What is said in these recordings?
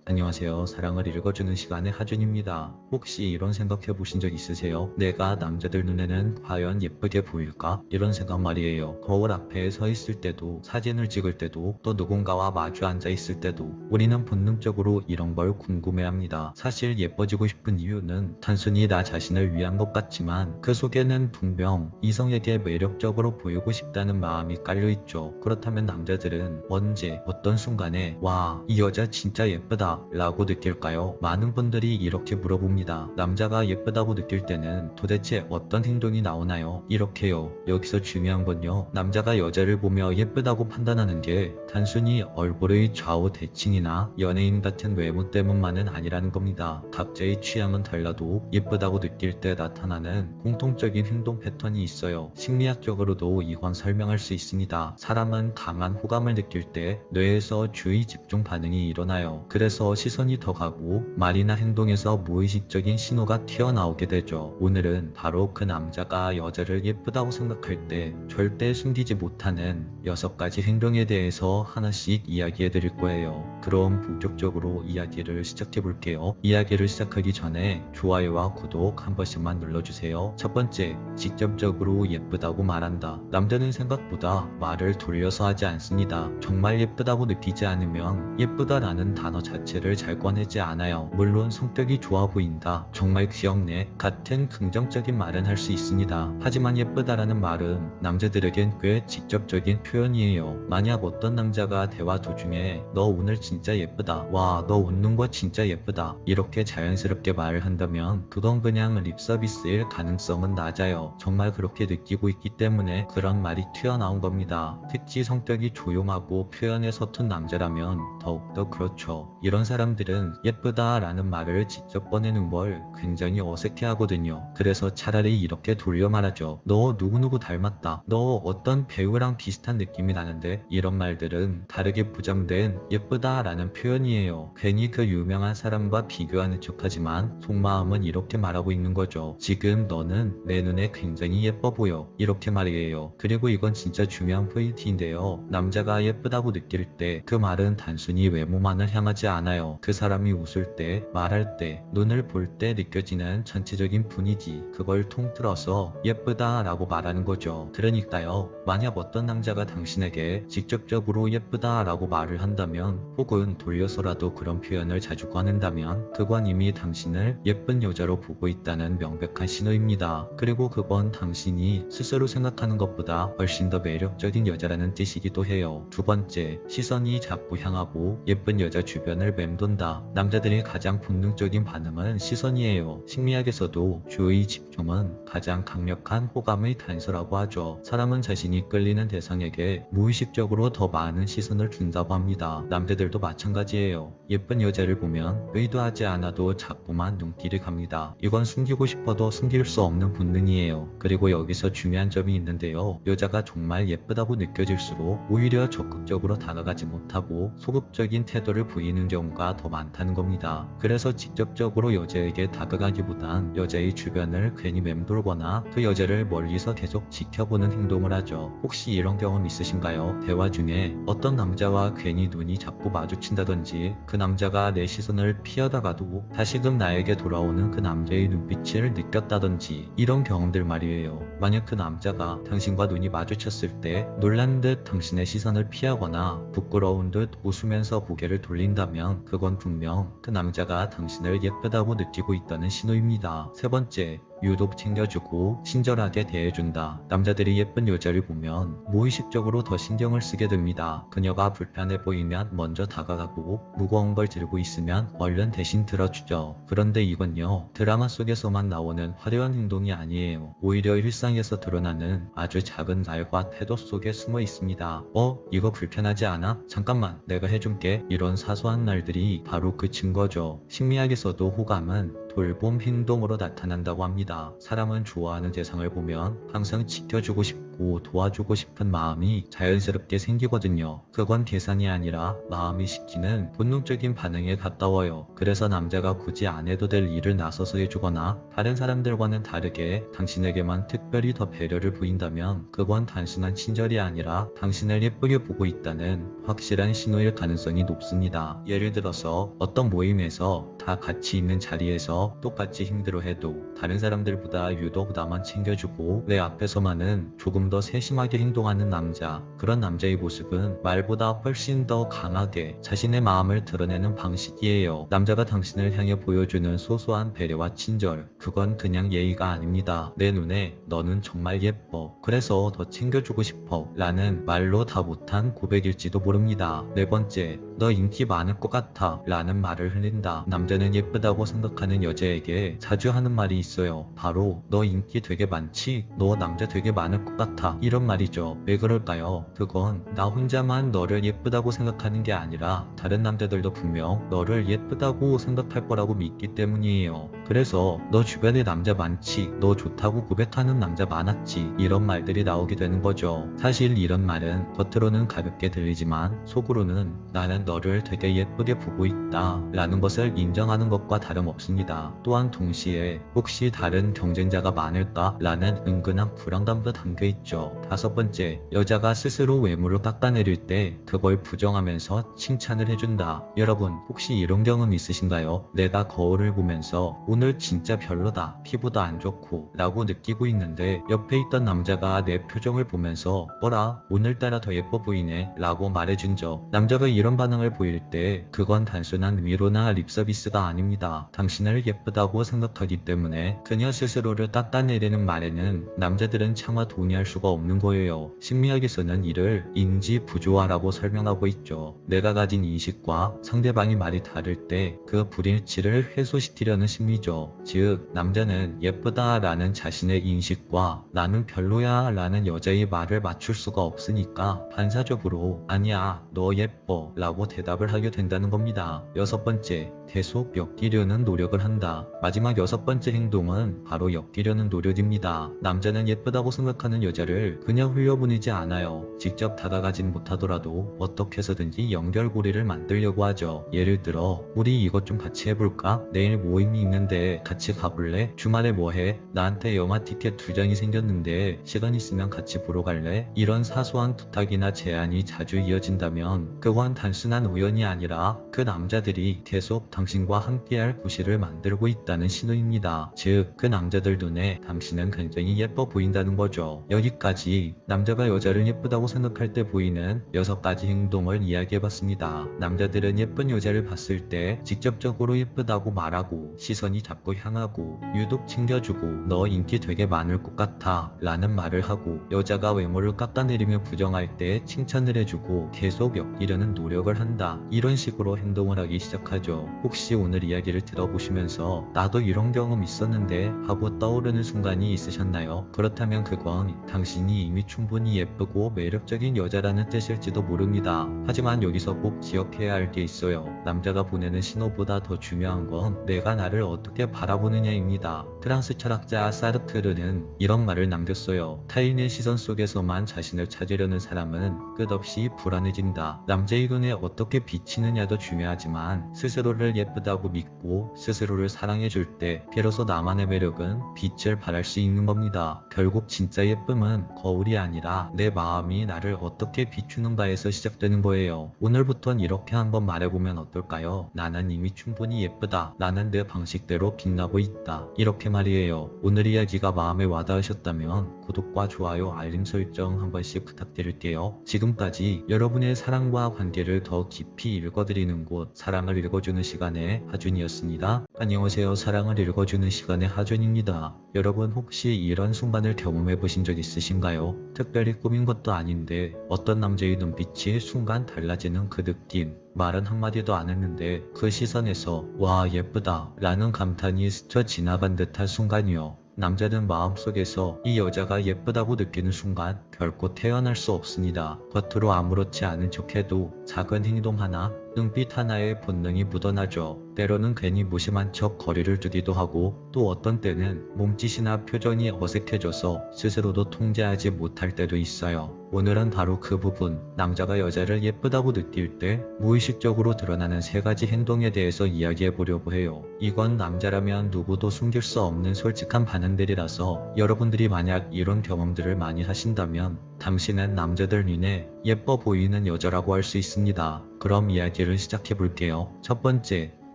안녕하세요. 사랑을 읽어주는 시간의 하준입니다. 혹시 이런 생각 해보신 적 있으세요? 내가 남자들 눈에는 과연 예쁘게 보일까? 이런 생각 말이에요. 거울 앞에 서 있을 때도, 사진을 찍을 때도, 또 누군가와 마주 앉아 있을 때도 우리는 본능적으로 이런 걸 궁금해합니다. 사실 예뻐지고 싶은 이유는 단순히 나 자신을 위한 것 같지만 그 속에는 분명 이성에게 매력적으로 보이고 싶다는 마음이 깔려있죠. 그렇다면 남자들은 언제, 어떤 순간에 와, 이 여자 진짜 예쁘다 라고 느낄까요? 많은 분들이 이렇게 물어봅니다. 남자가 예쁘다고 느낄 때는 도대체 어떤 행동이 나오나요? 이렇게요. 여기서 중요한 건요, 남자가 여자를 보며 예쁘다고 판단하는 게 단순히 얼굴의 좌우 대칭이나 연예인 같은 외모 때문만은 아니라는 겁니다. 각자의 취향은 달라도 예쁘다고 느낄 때 나타나는 공통적인 행동 패턴이 있어요. 심리학적으로도 이건 설명할 수 있습니다. 사람은 강한 호감을 느낄 때 뇌에서 주의 집중 반응이 일어나요. 그래서 시선이 더 가고 말이나 행동에서 무의식적인 신호가 튀어나오게 되죠. 오늘은 바로 그 남자가 여자를 예쁘다고 생각할 때 절대 숨기지 못하는 6가지 행동에 대해서 하나씩 이야기해 드릴 거예요. 그럼 본격적으로 이야기를 시작해 볼게요. 이야기를 시작하기 전에 좋아요와 구독 한 번씩만 눌러주세요. 첫 번째, 직접적으로 예쁘다고 말한다. 남자는 생각보다 말을 돌려서 하지 않습니다. 정말 예쁘다고 느끼지 않으면 예쁘다라는 단어 자체를 잘 꺼내지 않아요. 물론 성격이 좋아 보인다, 정말 귀엽네 같은 긍정적인 말은 할 수 있습니다. 하지만 예쁘다라는 말은 남자들에겐 꽤 직접적인 표현이에요. 만약 어떤 남자가 대화 도중에 너 오늘 진짜 예쁘다, 와 너 웃는 거 진짜 예쁘다 이렇게 자연스럽게 말을 한다면 그건 그냥 립서비스일 가능성은 낮아요. 정말 그렇게 느끼고 있기 때문에 그런 말이 튀어나온 겁니다. 특히 성격이 조용하고 표현에 서툰 남자라면 더욱더 그렇죠. 이런 사람들은 예쁘다 라는 말을 직접 꺼내는 걸 굉장히 어색해 하거든요. 그래서 차라리 이렇게 돌려 말하죠. 너 누구누구 닮았다, 너 어떤 배우랑 비슷한 느낌이 나는데, 이런 말들은 다르게 부정된 예쁘다 라는 표현이에요. 괜히 그 유명한 사람과 비교하는 척하지만 속마음은 이렇게 말하고 있는 거죠. 지금 너는 내 눈에 굉장히 예뻐 보여, 이렇게 말이에요. 그리고 이건 진짜 중요한 포인트인데요. 남자가 예쁘다고 느낄 때 그 말은 단순히 외모만을 향하지 않아요. 그 사람이 웃을 때, 말할 때, 눈을 볼 때 느껴지는 전체적인 분위기, 그걸 통틀어서 예쁘다 라고 말하는 거죠. 그러니까요, 만약 어떤 남자가 당신에게 직접적으로 예쁘다 라고 말을 한다면, 혹은 돌려서라도 그런 표현을 자주 꺼낸다면 그건 이미 당신을 예쁜 여자로 보고 있다는 명백한 신호입니다. 그리고 그건 당신이 스스로 생각하는 것보다 훨씬 더 매력적인 여자라는 뜻이기도 해요. 두 번째, 시선이 자꾸 향하고 예쁜 여자 주변을 맴돈다. 남자들의 가장 본능적인 반응은 시선이에요. 심리학에서도 주의 집중은 가장 강력한 호감의 단서라고 하죠. 사람은 자신이 끌리는 대상에게 무의식적으로 더 많은 시선을 준다고 합니다. 남자들도 마찬가지예요. 예쁜 여자를 보면 의도하지 않아도 자꾸만 눈길이 갑니다. 이건 숨기고 싶어도 숨길 수 없는 본능이에요. 그리고 여기서 중요한 점이 있는데요. 여자가 정말 예쁘다고 느껴질수록 오히려 적극적으로 다가가지 못하고 소극적인 태도를 보이는 경우가 더 많다는 겁니다. 그래서 직접적으로 여자에게 다가가기보단 여자의 주변을 괜히 맴돌거나 그 여자를 멀리서 계속 지켜보는 행동을 하죠. 혹시 이런 경험 있으신가요? 대화 중에 어떤 남자와 괜히 눈이 자꾸 마주친다든지 그 남자가 내 시선을 피하다가도 다시금 나에게 돌아오는 그 남자의 눈빛을 느꼈다든지, 이런 경험들 말이에요. 만약 그 남자가 당신과 눈이 마주쳤을 때 놀란 듯 당신의 시선을 피하거나 부끄러운 듯 웃으면서 고개를 돌린다면 그건 분명 그 남자가 당신을 예쁘다고 느끼고 있다는 신호입니다. 세 번째, 유독 챙겨주고 친절하게 대해준다. 남자들이 예쁜 여자를 보면 무의식적으로 더 신경을 쓰게 됩니다. 그녀가 불편해 보이면 먼저 다가가고 무거운 걸 들고 있으면 얼른 대신 들어주죠. 그런데 이건요, 드라마 속에서만 나오는 화려한 행동이 아니에요. 오히려 일상에서 드러나는 아주 작은 말과 태도 속에 숨어 있습니다. 이거 불편하지 않아? 잠깐만, 내가 해줄게. 이런 사소한 말들이 바로 그 증거죠. 심리학에서도 호감은 돌봄 행동으로 나타난다고 합니다. 사람은 좋아하는 대상을 보면 항상 지켜주고 싶고 믿고 도와주고 싶은 마음이 자연스럽게 생기거든요. 그건 계산이 아니라 마음이 시키는 본능적인 반응에 가까워요. 그래서 남자가 굳이 안 해도 될 일을 나서서 해주거나 다른 사람들과는 다르게 당신에게만 특별히 더 배려를 보인다면 그건 단순한 친절이 아니라 당신을 예쁘게 보고 있다는 확실한 신호일 가능성이 높습니다. 예를 들어서 어떤 모임에서 다 같이 있는 자리에서 똑같이 힘들어해도 다른 사람들보다 유독 나만 챙겨주고 내 앞에서만은 조금 더 세심하게 행동하는 남자. 그런 남자의 모습은 말보다 훨씬 더 강하게 자신의 마음을 드러내는 방식이에요. 남자가 당신을 향해 보여주는 소소한 배려와 친절, 그건 그냥 예의가 아닙니다. 내 눈에 너는 정말 예뻐. 그래서 더 챙겨주고 싶어. 라는 말로 다 못한 고백일지도 모릅니다. 네 번째, 너 인기 많을 것 같아. 라는 말을 흘린다. 남자는 예쁘다고 생각하는 여자에게 자주 하는 말이 있어요. 바로 너 인기 되게 많지? 너 남자 되게 많을 것 같아. 이런 말이죠. 왜 그럴까요? 그건 나 혼자만 너를 예쁘다고 생각하는 게 아니라 다른 남자들도 분명 너를 예쁘다고 생각할 거라고 믿기 때문이에요. 그래서 너 주변에 남자 많지? 너 좋다고 고백하는 남자 많았지? 이런 말들이 나오게 되는 거죠. 사실 이런 말은 겉으로는 가볍게 들리지만 속으로는 나는 너를 되게 예쁘게 보고 있다 라는 것을 인정하는 것과 다름없습니다. 또한 동시에 혹시 다른 경쟁자가 많을까 라는 은근한 불안감도 담겨있죠. 다섯 번째, 여자가 스스로 외모를 깎아내릴 때 그걸 부정하면서 칭찬을 해준다. 여러분 혹시 이런 경험 있으신가요? 내가 거울을 보면서 오늘 진짜 별로다, 피부도 안 좋고 라고 느끼고 있는데 옆에 있던 남자가 내 표정을 보면서 뭐라 오늘따라 더 예뻐 보이네 라고 말해준 적. 남자가 이런 반응을 보일 때 그건 단순한 위로나 립서비스가 아닙니다. 당신을 예쁘다고 생각하기 때문에 그녀 스스로를 깎아내리는 말에는 남자들은 차마 동의할 수가 없는 거예요. 심리학에서는 이를 인지 부조화라고 설명하고 있죠. 내가 가진 인식과 상대방이 말이 다를 때 그 불일치를 해소시키려는 심리죠. 즉 남자는 예쁘다 라는 자신의 인식과 나는 별로야 라는 여자의 말을 맞출 수가 없으니까 반사적으로 아니야 너 예뻐 라고 대답을 하게 된다는 겁니다. 여섯 번째, 계속 엮이려는 노력을 한다. 마지막 여섯 번째 행동은 바로 엮이려는 노력입니다. 남자는 예쁘다고 생각하는 여자를 그냥 흘려보내지 않아요. 직접 다가가진 못하더라도 어떻게 해서든지 연결고리를 만들려고 하죠. 예를 들어 우리 이것 좀 같이 해볼까? 내일 모임이 있는데 같이 가볼래? 주말에 뭐해? 나한테 영화 티켓 2장이 생겼는데 시간 있으면 같이 보러 갈래? 이런 사소한 부탁이나 제안이 자주 이어진다면 그건 단순한 우연이 아니라 그 남자들이 계속 당신과 함께할 구실을 만들고 있다는 신호입니다. 즉 그 남자들 눈에 당신은 굉장히 예뻐 보인다는 거죠. 여기까지 남자가 여자를 예쁘다고 생각할 때 보이는 6가지 행동을 이야기해봤습니다. 남자들은 예쁜 여자를 봤을 때 직접적으로 예쁘다고 말하고 시선이 자꾸 향하고 유독 챙겨주고 너 인기 되게 많을 것 같아 라는 말을 하고 여자가 외모를 깎아내리며 부정할 때 칭찬을 해주고 계속 엮이려는 노력을 한다. 이런 식으로 행동을 하기 시작하죠. 혹시 오늘 이야기를 들어보시면서 나도 이런 경험 있었는데 하고 떠오르는 순간이 있으셨나요? 그렇다면 그건 당신이 이미 충분히 예쁘고 매력적인 여자라는 뜻일지도 모릅니다. 하지만 여기서 꼭 기억해야 할 게 있어요. 남자가 보내는 신호보다 더 중요한 건 내가 나를 어떻게 바라보느냐입니다. 프랑스 철학자 사르트르는 이런 말을 남겼어요. 타인의 시선 속에서만 자신을 찾으려는 사람은 끝없이 불안해진다. 남자의 눈에 어떻게 비치느냐도 중요하지만 스스로를 예쁘다고 믿고 스스로를 사랑해줄 때 비로소 나만의 매력은 빛을 발할 수 있는 겁니다. 결국 진짜 예쁨은 거울이 아니라 내 마음이 나를 어떻게 비추는가에서 시작되는 거예요. 오늘부턴 이렇게 한번 말해보면 어떨까요? 나는 이미 충분히 예쁘다. 나는 내 방식대로 빛나고 있다. 이렇게 말이에요. 오늘 이야기가 마음에 와닿으셨다면 구독과 좋아요, 알림 설정 한 번씩 부탁드릴게요. 지금까지 여러분의 사랑과 관계를 더 깊이 읽어드리는 곳 사랑을 읽어주는 시간의 하준이었습니다. 안녕하세요. 사랑을 읽어주는 시간의 하준입니다. 여러분 혹시 이런 순간을 경험해 보신 적 있으신가요? 특별히 꾸민 것도 아닌데 어떤 남자의 눈빛이 순간 달라지는 그 느낌. 말은 한마디도 안 했는데 그 시선에서 와 예쁘다 라는 감탄이 스쳐 지나간 듯한 순간이요. 남자는 마음속에서 이 여자가 예쁘다고 느끼는 순간 결코 태어날 수 없습니다. 겉으로 아무렇지 않은 척해도 작은 행동 하나, 눈빛 하나에 본능이 묻어나죠. 때로는 괜히 무심한 척 거리를 두기도 하고 또 어떤 때는 몸짓이나 표정이 어색해져서 스스로도 통제하지 못할 때도 있어요. 오늘은 바로 그 부분, 남자가 여자를 예쁘다고 느낄 때 무의식적으로 드러나는 3가지 행동에 대해서 이야기해 보려고 해요. 이건 남자라면 누구도 숨길 수 없는 솔직한 반응들이라서 여러분들이 만약 이런 경험들을 많이 하신다면 당신은 남자들 눈에 예뻐 보이는 여자라고 할 수 있습니다. 그럼 이야기를 시작해 볼게요. 첫 번째,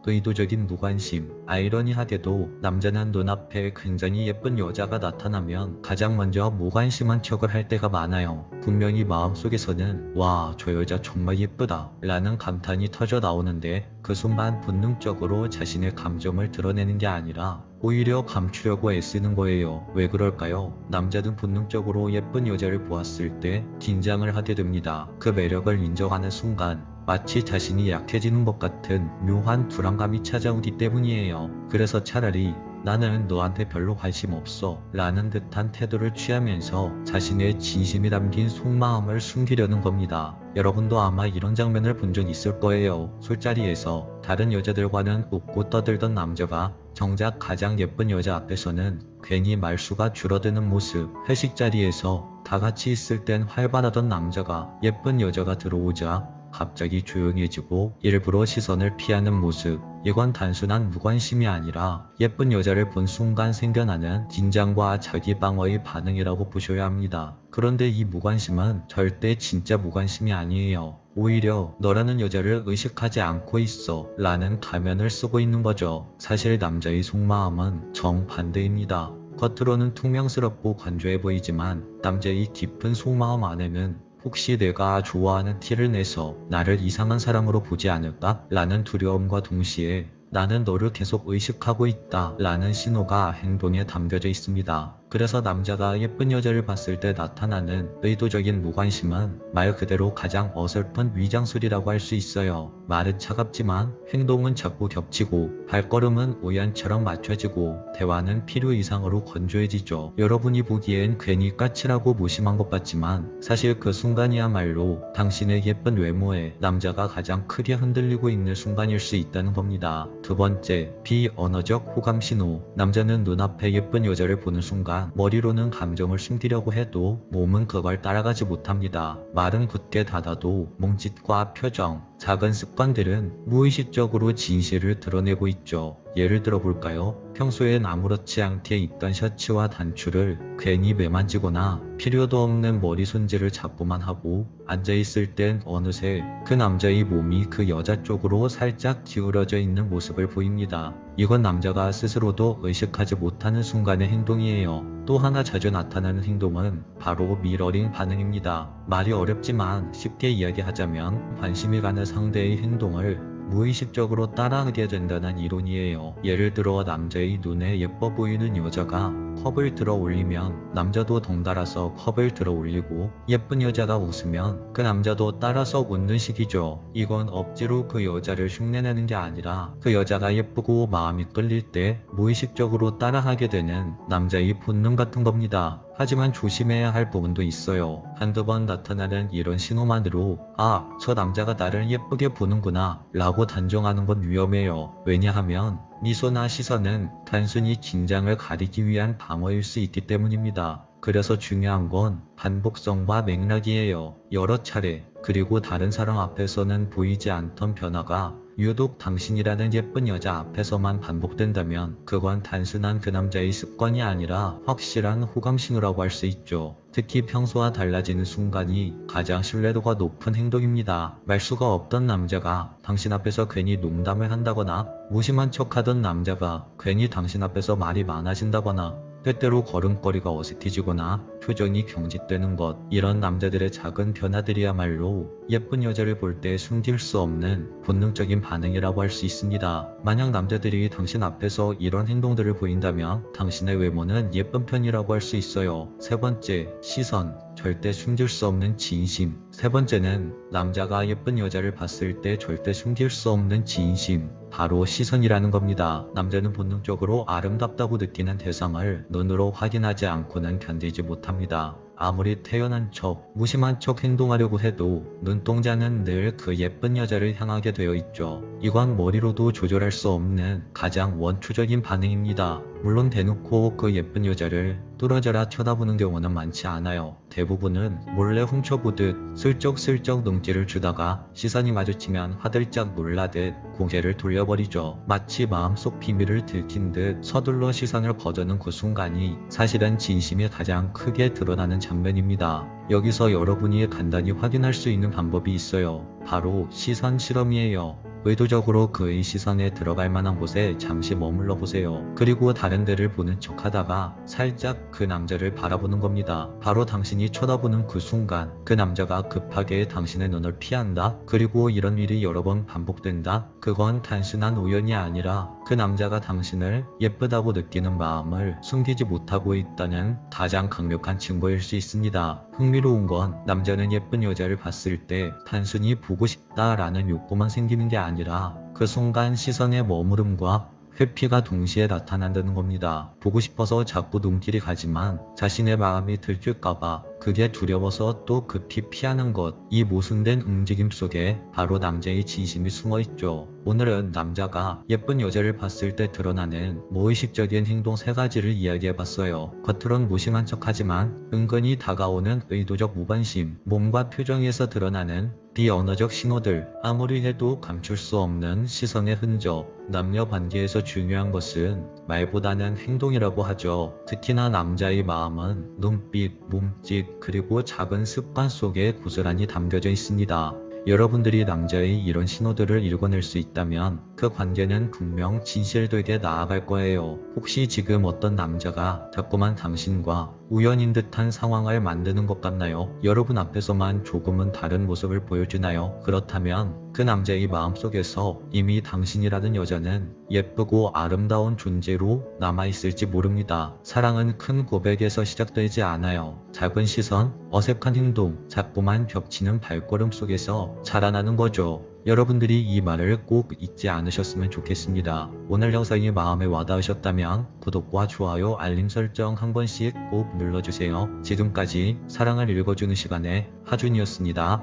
의도적인 무관심. 아이러니하게도 남자는 눈앞에 굉장히 예쁜 여자가 나타나면 가장 먼저 무관심한 척을 할 때가 많아요. 분명히 마음속에서는 와, 저 여자 정말 예쁘다 라는 감탄이 터져 나오는데 그 순간 본능적으로 자신의 감정을 드러내는 게 아니라 오히려 감추려고 애쓰는 거예요. 왜 그럴까요? 남자는 본능적으로 예쁜 여자를 보았을 때 긴장을 하게 됩니다. 그 매력을 인정하는 순간 마치 자신이 약해지는 것 같은 묘한 불안감이 찾아오기 때문이에요. 그래서 차라리 나는 너한테 별로 관심 없어 라는 듯한 태도를 취하면서 자신의 진심이 담긴 속마음을 숨기려는 겁니다. 여러분도 아마 이런 장면을 본 적 있을 거예요. 술자리에서 다른 여자들과는 웃고 떠들던 남자가 정작 가장 예쁜 여자 앞에서는 괜히 말수가 줄어드는 모습. 회식 자리에서 다 같이 있을 땐 활발하던 남자가 예쁜 여자가 들어오자 갑자기 조용해지고 일부러 시선을 피하는 모습. 이건 단순한 무관심이 아니라 예쁜 여자를 본 순간 생겨나는 긴장과 자기 방어의 반응이라고 보셔야 합니다. 그런데 이 무관심은 절대 진짜 무관심이 아니에요. 오히려 너라는 여자를 의식하지 않고 있어 라는 가면을 쓰고 있는 거죠. 사실 남자의 속마음은 정반대입니다. 겉으로는 퉁명스럽고 건조해 보이지만 남자의 깊은 속마음 안에는 혹시 내가 좋아하는 티를 내서 나를 이상한 사람으로 보지 않을까? 라는 두려움과 동시에 나는 너를 계속 의식하고 있다 라는 신호가 행동에 담겨져 있습니다. 그래서 남자가 예쁜 여자를 봤을 때 나타나는 의도적인 무관심은 말 그대로 가장 어설픈 위장술이라고 할 수 있어요. 말은 차갑지만 행동은 자꾸 겹치고 발걸음은 우연처럼 맞춰지고 대화는 필요 이상으로 건조해지죠. 여러분이 보기엔 괜히 까칠하고 무심한 것 같지만 사실 그 순간이야말로 당신의 예쁜 외모에 남자가 가장 크게 흔들리고 있는 순간일 수 있다는 겁니다. 두 번째, 비언어적 호감 신호. 남자는 눈앞에 예쁜 여자를 보는 순간 머리로는 감정을 숨기려고 해도 몸은 그걸 따라가지 못합니다. 말은 굳게 닫아도 몸짓과 표정, 작은 습관들은 무의식적으로 진실을 드러내고 있죠. 예를 들어 볼까요? 평소엔 아무렇지 않게 입던 셔츠와 단추를 괜히 매만지거나 필요도 없는 머리 손질을 자꾸만 하고 앉아있을 땐 어느새 그 남자의 몸이 그 여자 쪽으로 살짝 기울어져 있는 모습을 보입니다. 이건 남자가 스스로도 의식하지 못하는 순간의 행동이에요. 또 하나 자주 나타나는 행동은 바로 미러링 반응입니다. 말이 어렵지만 쉽게 이야기하자면 관심이 가는 상대의 행동을 무의식적으로 따라하게 된다는 이론이에요. 예를 들어 남자의 눈에 예뻐 보이는 여자가 컵을 들어 올리면 남자도 덩달아서 컵을 들어 올리고 예쁜 여자가 웃으면 그 남자도 따라서 웃는 식이죠. 이건 억지로 그 여자를 흉내내는 게 아니라 그 여자가 예쁘고 마음이 끌릴 때 무의식적으로 따라하게 되는 남자의 본능 같은 겁니다. 하지만 조심해야 할 부분도 있어요. 한두 번 나타나는 이런 신호만으로 아, 저 남자가 나를 예쁘게 보는구나 라고 단정하는 건 위험해요. 왜냐하면 미소나 시선은 단순히 긴장을 가리기 위한 방어일 수 있기 때문입니다. 그래서 중요한 건 반복성과 맥락이에요. 여러 차례 그리고 다른 사람 앞에서는 보이지 않던 변화가 유독 당신이라는 예쁜 여자 앞에서만 반복된다면 그건 단순한 그 남자의 습관이 아니라 확실한 호감신호라고 할 수 있죠. 특히 평소와 달라지는 순간이 가장 신뢰도가 높은 행동입니다. 말수가 없던 남자가 당신 앞에서 괜히 농담을 한다거나 무심한 척하던 남자가 괜히 당신 앞에서 말이 많아진다거나 때때로 걸음걸이가 어색해지거나 표정이 경직되는 것, 이런 남자들의 작은 변화들이야말로 예쁜 여자를 볼 때 숨길 수 없는 본능적인 반응이라고 할 수 있습니다. 만약 남자들이 당신 앞에서 이런 행동들을 보인다면 당신의 외모는 예쁜 편이라고 할 수 있어요. 세 번째, 시선. 절대 숨길 수 없는 진심. 세 번째는 남자가 예쁜 여자를 봤을 때 절대 숨길 수 없는 진심. 바로 시선이라는 겁니다. 남자는 본능적으로 아름답다고 느끼는 대상을 눈으로 확인하지 않고는 견디지 못합니다. 아무리 태연한 척, 무심한 척 행동하려고 해도 눈동자는 늘 그 예쁜 여자를 향하게 되어 있죠. 이건 머리로도 조절할 수 없는 가장 원초적인 반응입니다. 물론 대놓고 그 예쁜 여자를 뚫어져라 쳐다보는 경우는 많지 않아요. 대부분은 몰래 훔쳐보듯 슬쩍슬쩍 눈길을 주다가 시선이 마주치면 화들짝 놀라듯 고개를 돌려버리죠. 마치 마음속 비밀을 들킨 듯 서둘러 시선을 거두는 그 순간이 사실은 진심이 가장 크게 드러나는 장면입니다. 여기서 여러분이 간단히 확인할 수 있는 방법이 있어요. 바로 시선 실험이에요. 의도적으로 그의 시선에 들어갈 만한 곳에 잠시 머물러 보세요. 그리고 다른 데를 보는 척 하다가 살짝 그 남자를 바라보는 겁니다. 바로 당신이 쳐다보는 그 순간 그 남자가 급하게 당신의 눈을 피한다. 그리고 이런 일이 여러 번 반복된다. 그건 단순한 우연이 아니라 그 남자가 당신을 예쁘다고 느끼는 마음을 숨기지 못하고 있다는 가장 강력한 증거일 수 있습니다. 흥미로운 건 남자는 예쁜 여자를 봤을 때 단순히 보고 싶다라는 욕구만 생기는 게 아니라 그 순간 시선의 머무름과 회피가 동시에 나타난다는 겁니다. 보고 싶어서 자꾸 눈길이 가지만 자신의 마음이 들킬까봐 그게 두려워서 또 급히 피하는 것. 이 모순된 움직임 속에 바로 남자의 진심이 숨어있죠. 오늘은 남자가 예쁜 여자를 봤을 때 드러나는 무의식적인 행동 3가지를 이야기해봤어요. 겉으론 무심한 척하지만 은근히 다가오는 의도적 무관심, 몸과 표정에서 드러나는 비언어적 신호들, 아무리 해도 감출 수 없는 시선의 흔적. 남녀 관계에서 중요한 것은 말보다는 행동이라고 하죠. 특히나 남자의 마음은 눈빛, 몸짓, 그리고 작은 습관 속에 고스란히 담겨져 있습니다. 여러분들이 남자의 이런 신호들을 읽어낼 수 있다면 그 관계는 분명 진실되게 나아갈 거예요. 혹시 지금 어떤 남자가 자꾸만 당신과 우연인 듯한 상황을 만드는 것 같나요? 여러분 앞에서만 조금은 다른 모습을 보여주나요? 그렇다면 그 남자의 마음속에서 이미 당신이라는 여자는 예쁘고 아름다운 존재로 남아있을지 모릅니다. 사랑은 큰 고백에서 시작되지 않아요. 작은 시선, 어색한 행동, 자꾸만 겹치는 발걸음 속에서 자라나는 거죠. 여러분들이 이 말을 꼭 잊지 않으셨으면 좋겠습니다. 오늘 영상이 마음에 와닿으셨다면 구독과 좋아요, 알림 설정 한 번씩 꼭 눌러주세요. 지금까지 사랑을 읽어주는 시간의 하준이었습니다.